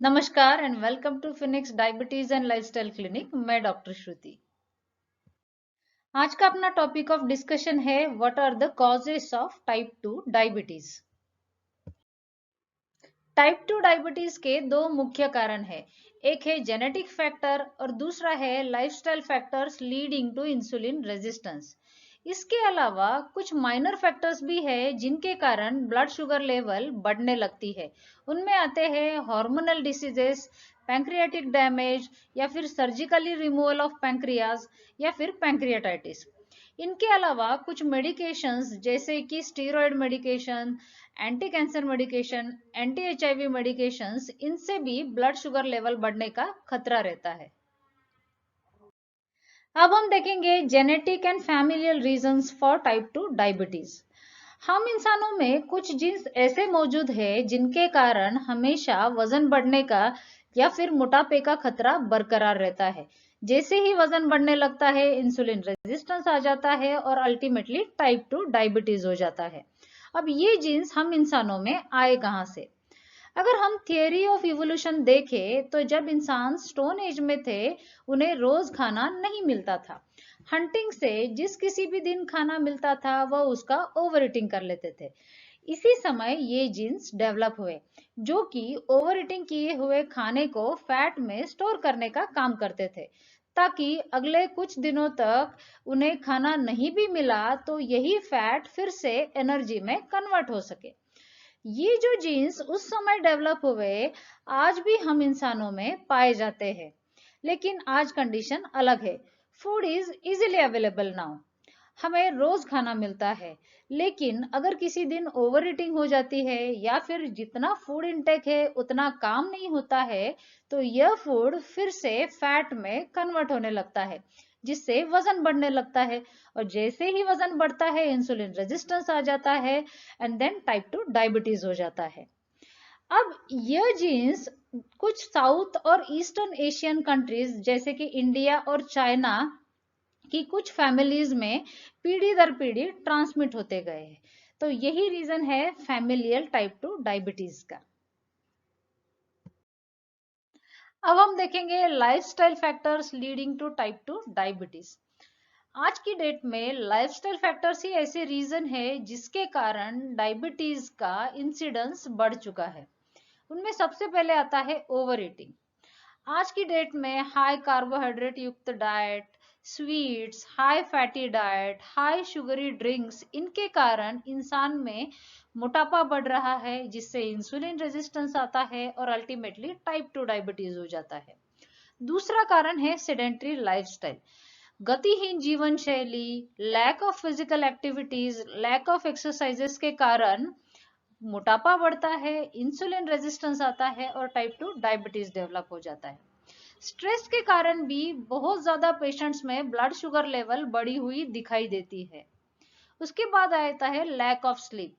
नमस्कार and welcome to phoenix diabetes and lifestyle clinic. मैं doctor Shruti. आज का अपना टॉपिक ऑफ डिस्कशन है what are the causes of type 2 diabetes. Type 2 diabetes के दो मुख्य कारण हैं। एक है जेनेटिक फैक्टर और दूसरा है lifestyle factors leading to insulin resistance. इसके अलावा कुछ माइनर फैक्टर्स भी है जिनके कारण ब्लड शुगर लेवल बढ़ने लगती है। उनमें आते हैं हार्मोनल डिसीजेस, पैंक्रियाटिक डैमेज या फिर सर्जिकली रिमूवल ऑफ पैंक्रियाज या फिर पैंक्रियाटाइटिस। इनके अलावा कुछ मेडिकेशंस जैसे कि steroid medication, anti cancer medication, anti HIV medications, इनसे भी ब्लड शुगर लेवल बढ़ने का खतरा रहता है। अब हम देखेंगे genetic and familial reasons for type 2 diabetes. हम इंसानों में कुछ जीन्स ऐसे मौजूद है जिनके कारण हमेशा वजन बढ़ने का या फिर मोटापे का खतरा बरकरार रहता है। जैसे ही वजन बढ़ने लगता है इंसुलिन रेजिस्टेंस आ जाता है और अल्टीमेटली टाइप 2 डायबिटीज हो जाता है। अब ये जीन्स हम इंसानों में आए कहां से? अगर हम थियरी ऑफ इवोल्यूशन देखें तो जब इंसान स्टोन एज में थे उन्हें रोज खाना नहीं मिलता था। हंटिंग से जिस किसी भी दिन खाना मिलता था वह उसका ओवर ईटिंग कर लेते थे। इसी समय ये जीन्स डेवलप हुए जो कि ओवर ईटिंग किए हुए खाने को फैट में स्टोर करने का काम करते थे, ताकि अगले कुछ दिनों तक उन्हें खाना नहीं भी मिला तो यही फैट फिर से एनर्जी में कन्वर्ट हो सके। ये जो जीन्स उस समय डेवलप हुए आज भी हम इंसानों में पाए जाते हैं, लेकिन आज कंडीशन अलग है। Food is easily available now, हमें रोज खाना मिलता है, लेकिन अगर किसी दिन ओवर ईटिंग हो जाती है या फिर जितना फूड इंटेक है उतना काम नहीं होता है तो यह फूड फिर से फैट में कन्वर्ट होने लगता है, जिससे वजन बढ़ने लगता है। और जैसे ही वजन बढ़ता है इंसुलिन रेजिस्टेंस आ जाता है एंड देन टाइप 2 डायबिटीज हो जाता है। अब यह जीन्स कुछ साउथ और ईस्टर्न एशियन कंट्रीज जैसे कि इंडिया और चाइना कि कुछ फैमिलीज में पीढ़ी दर पीढ़ी ट्रांसमिट होते गए हैं। तो यही रीजन है फैमिलियल टाइप 2 डायबिटीज का। अब हम देखेंगे lifestyle factors leading to type 2 diabetes. आज की डेट में लाइफस्टाइल फैक्टर्स ही ऐसे रीजन है जिसके कारण डायबिटीज का इंसिडेंस बढ़ चुका है। उनमें सबसे पहले आता है ओवर ईटिंग। आज की डेट में हाई कार्बोहाइड्रेट युक्त diet, sweets, high fatty diet, high sugary drinks, इनके कारण इंसान में मोटापा बढ़ रहा है जिससे इंसुलिन रेजिस्टेंस आता है और अल्टीमेटली टाइप 2 डायबिटीज हो जाता है। दूसरा कारण है सेडेंटरी लाइफस्टाइल। गतिहीन जीवन शैली, lack of physical activities, lack of exercises के कारण मोटापा बढ़ता है, इंसुलिन रेजिस्टेंस आता है और टाइप 2 डायबिटीज डेवलप हो जाता है। स्ट्रेस के कारण भी बहुत ज्यादा पेशेंट्स में ब्लड शुगर लेवल बढ़ी हुई दिखाई देती है। उसके बाद आता है लैक ऑफ स्लीप।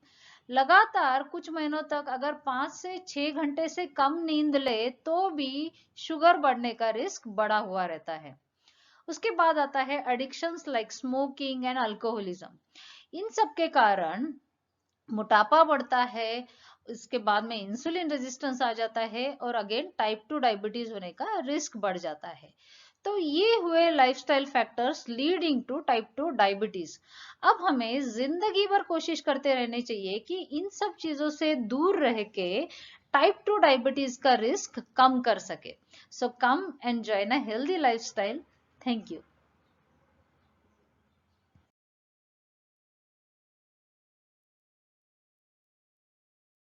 लगातार कुछ महीनों तक अगर 5 से 6 घंटे से कम नींद ले तो भी शुगर बढ़ने का रिस्क बढ़ा हुआ रहता है। उसके बाद आता है addictions like smoking and alcoholism. इन सब के कारण मोटापा बढ़ता है, इसके बाद में इंसुलिन रेजिस्टेंस आ जाता है और अगेन टाइप 2 डायबिटीज होने का रिस्क बढ़ जाता है। तो ये हुए lifestyle factors leading to type 2 diabetes. अब हमें जिंदगी भर कोशिश करते रहने चाहिए कि इन सब चीजों से दूर रह के टाइप 2 डायबिटीज का रिस्क कम कर सके। So come enjoy a healthy lifestyle. Thank you.